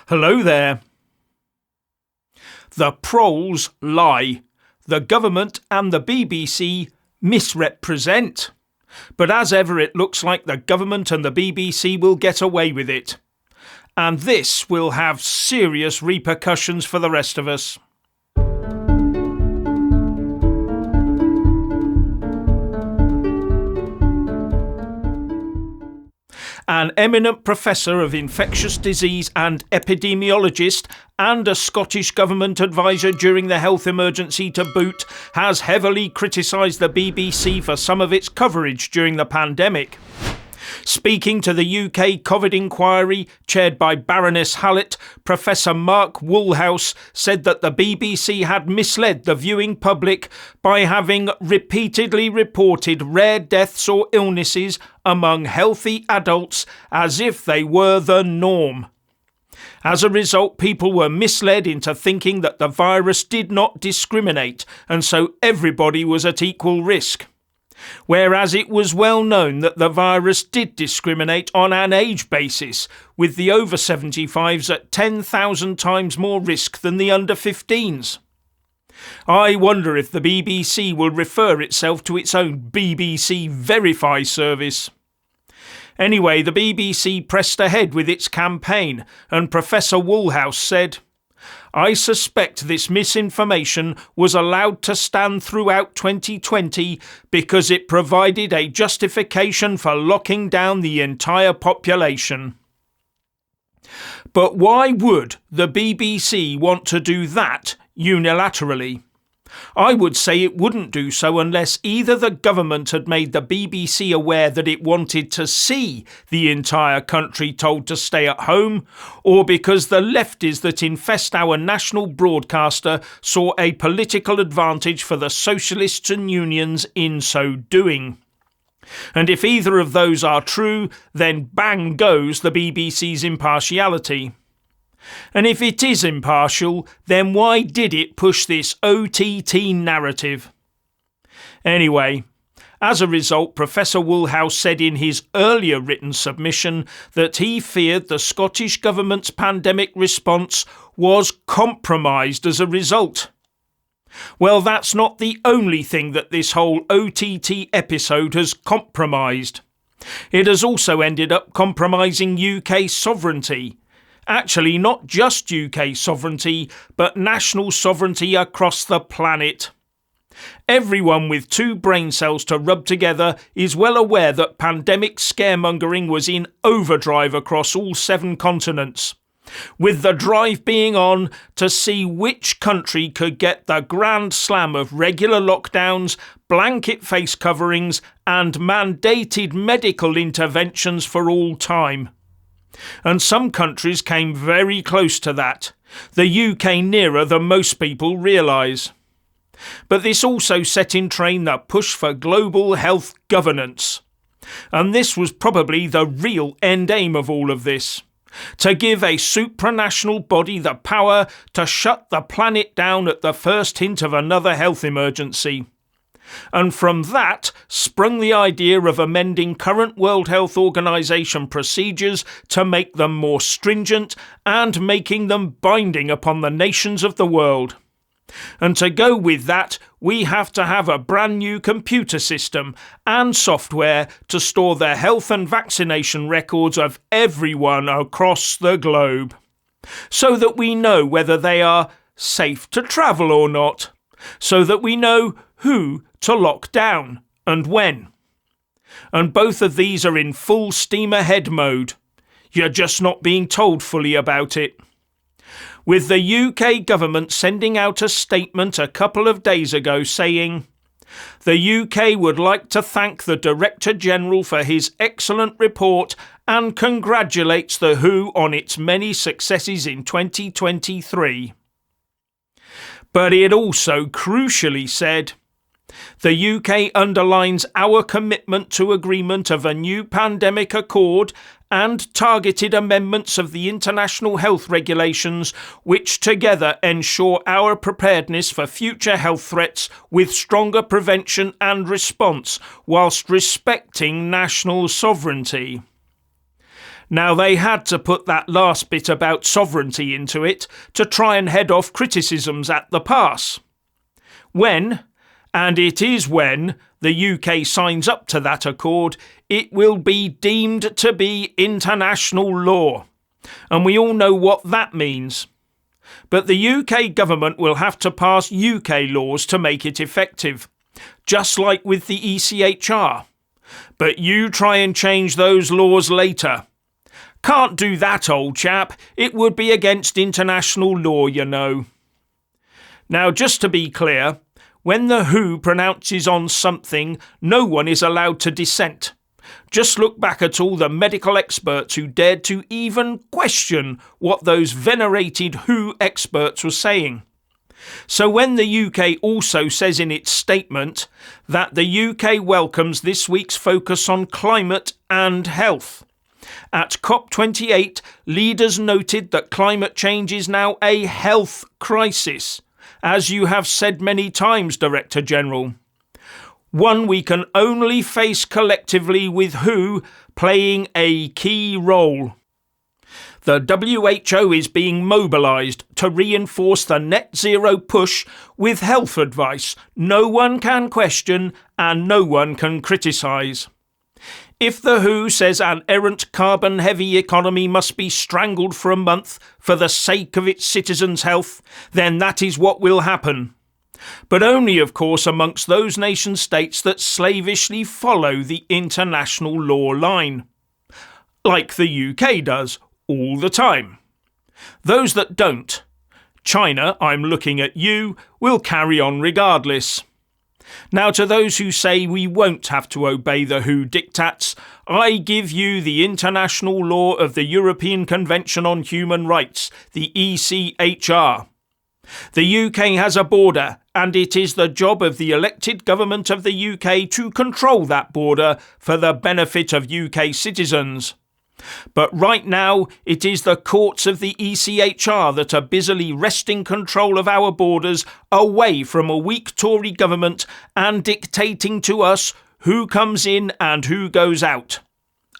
Hello there. The proles lie. The government and the BBC misrepresent. But as ever, it looks like the government and the BBC will get away with it. And this will have serious repercussions for the rest of us. An eminent professor of infectious disease and epidemiologist and a Scottish government advisor during the health emergency to boot has heavily criticised the BBC for some of its coverage during the pandemic. Speaking to the UK COVID inquiry, chaired by Baroness Hallett, Professor Mark Woolhouse said that the BBC had misled the viewing public by having repeatedly reported rare deaths or illnesses among healthy adults as if they were the norm. As a result, people were misled into thinking that the virus did not discriminate, and so everybody was at equal risk. Whereas it was well known that the virus did discriminate on an age basis, with the over 75s at 10,000 times more risk than the under 15s. I wonder if the BBC will refer itself to its own BBC Verify service. Anyway, the BBC pressed ahead with its campaign, and Professor Woolhouse said, "I suspect this misinformation was allowed to stand throughout 2020 because it provided a justification for locking down the entire population." But why would the BBC want to do that unilaterally? I would say it wouldn't do so unless either the government had made the BBC aware that it wanted to see the entire country told to stay at home, or because the lefties that infest our national broadcaster saw a political advantage for the socialists and unions in so doing. And if either of those are true, then bang goes the BBC's impartiality. And if it is impartial, then why did it push this OTT narrative? Anyway, as a result, Professor Woolhouse said in his earlier written submission that he feared the Scottish Government's pandemic response was compromised as a result. Well, that's not the only thing that this whole OTT episode has compromised. It has also ended up compromising UK sovereignty. Actually, not just UK sovereignty, but national sovereignty across the planet. Everyone with two brain cells to rub together is well aware that pandemic scaremongering was in overdrive across all 7 continents, with the drive being on to see which country could get the grand slam of regular lockdowns, blanket face coverings, and mandated medical interventions for all time. And some countries came very close to that, the UK nearer than most people realise. But this also set in train the push for global health governance. And this was probably the real end aim of all of this, to give a supranational body the power to shut the planet down at the first hint of another health emergency. And from that sprung the idea of amending current World Health Organization procedures to make them more stringent and making them binding upon the nations of the world. And to go with that, we have to have a brand new computer system and software to store the health and vaccination records of everyone across the globe, so that we know whether they are safe to travel or not, so that we know who to lock down and when. And both of these are in full steam ahead mode. You're just not being told fully about it. With the UK government sending out a statement a couple of days ago saying, "The UK would like to thank the Director General for his excellent report and congratulates the WHO on its many successes in 2023. But it also crucially said, "The UK underlines our commitment to agreement of a new pandemic accord and targeted amendments of the international health regulations which together ensure our preparedness for future health threats with stronger prevention and response whilst respecting national sovereignty." Now, they had to put that last bit about sovereignty into it to try and head off criticisms at the pass. When, and it is when, the UK signs up to that accord, it will be deemed to be international law. And we all know what that means. But the UK government will have to pass UK laws to make it effective, just like with the ECHR. But you try and change those laws later. Can't do that, old chap. It would be against international law, you know. Now, just to be clear, when the WHO pronounces on something, no one is allowed to dissent. Just look back at all the medical experts who dared to even question what those venerated WHO experts were saying. So when the UK also says in its statement that the UK welcomes this week's focus on climate and health, at COP28, leaders noted that climate change is now a health crisis, as you have said many times, Director General. One we can only face collectively, with WHO playing a key role. The WHO is being mobilised to reinforce the net zero push with health advice no one can question and no one can criticise. If the WHO says an errant carbon-heavy economy must be strangled for a month for the sake of its citizens' health, then that is what will happen. But only, of course, amongst those nation-states that slavishly follow the international law line. Like the UK does, all the time. Those that don't, China, I'm looking at you, will carry on regardless. Now, to those who say we won't have to obey the WHO diktats, I give you the international law of the European Convention on Human Rights, the ECHR. The UK has a border, and it is the job of the elected government of the UK to control that border for the benefit of UK citizens. But right now, it is the courts of the ECHR that are busily wresting control of our borders away from a weak Tory government and dictating to us who comes in and who goes out,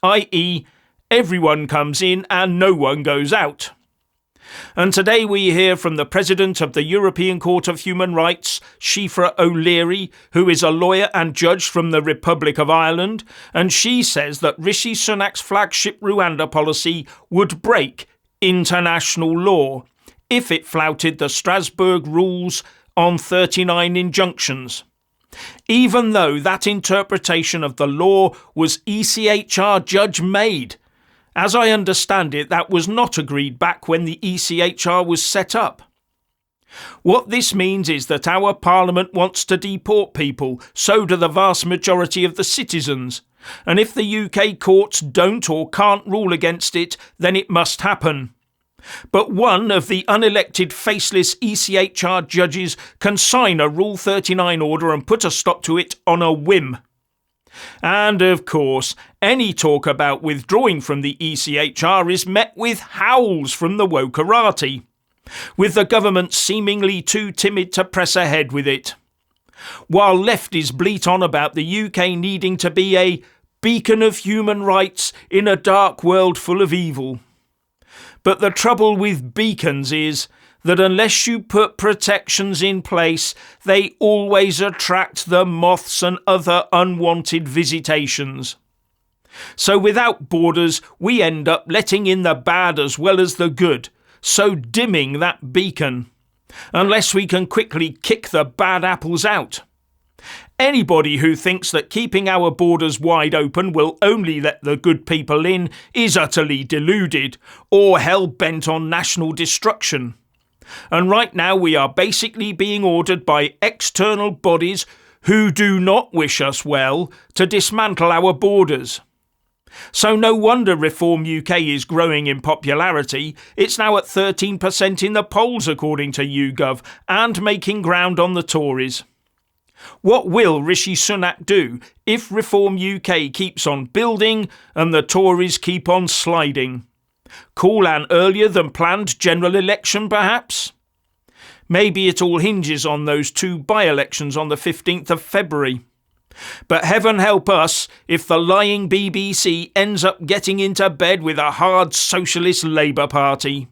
i.e., everyone comes in and no one goes out. And today we hear from the President of the European Court of Human Rights, Shifra O'Leary, who is a lawyer and judge from the Republic of Ireland, and she says that Rishi Sunak's flagship Rwanda policy would break international law if it flouted the Strasbourg rules on 39 injunctions. Even though that interpretation of the law was ECHR judge made. As I understand it, that was not agreed back when the ECHR was set up. What this means is that our Parliament wants to deport people, so do the vast majority of the citizens. And if the UK courts don't or can't rule against it, then it must happen. But one of the unelected faceless ECHR judges can sign a Rule 39 order and put a stop to it on a whim. And of course, any talk about withdrawing from the ECHR is met with howls from the wokerati, with the government seemingly too timid to press ahead with it. While lefties bleat on about the UK needing to be a beacon of human rights in a dark world full of evil. But the trouble with beacons is that unless you put protections in place, they always attract the moths and other unwanted visitations. So without borders, we end up letting in the bad as well as the good, so dimming that beacon, unless we can quickly kick the bad apples out. Anybody who thinks that keeping our borders wide open will only let the good people in is utterly deluded, or hell-bent on national destruction. And right now we are basically being ordered by external bodies who do not wish us well to dismantle our borders. So no wonder Reform UK is growing in popularity. It's now at 13% in the polls according to YouGov and making ground on the Tories. What will Rishi Sunak do if Reform UK keeps on building and the Tories keep on sliding? Call an earlier than planned general election, perhaps? Maybe it all hinges on those two by-elections on the 15th of February. But heaven help us if the lying BBC ends up getting into bed with a hard socialist Labour Party.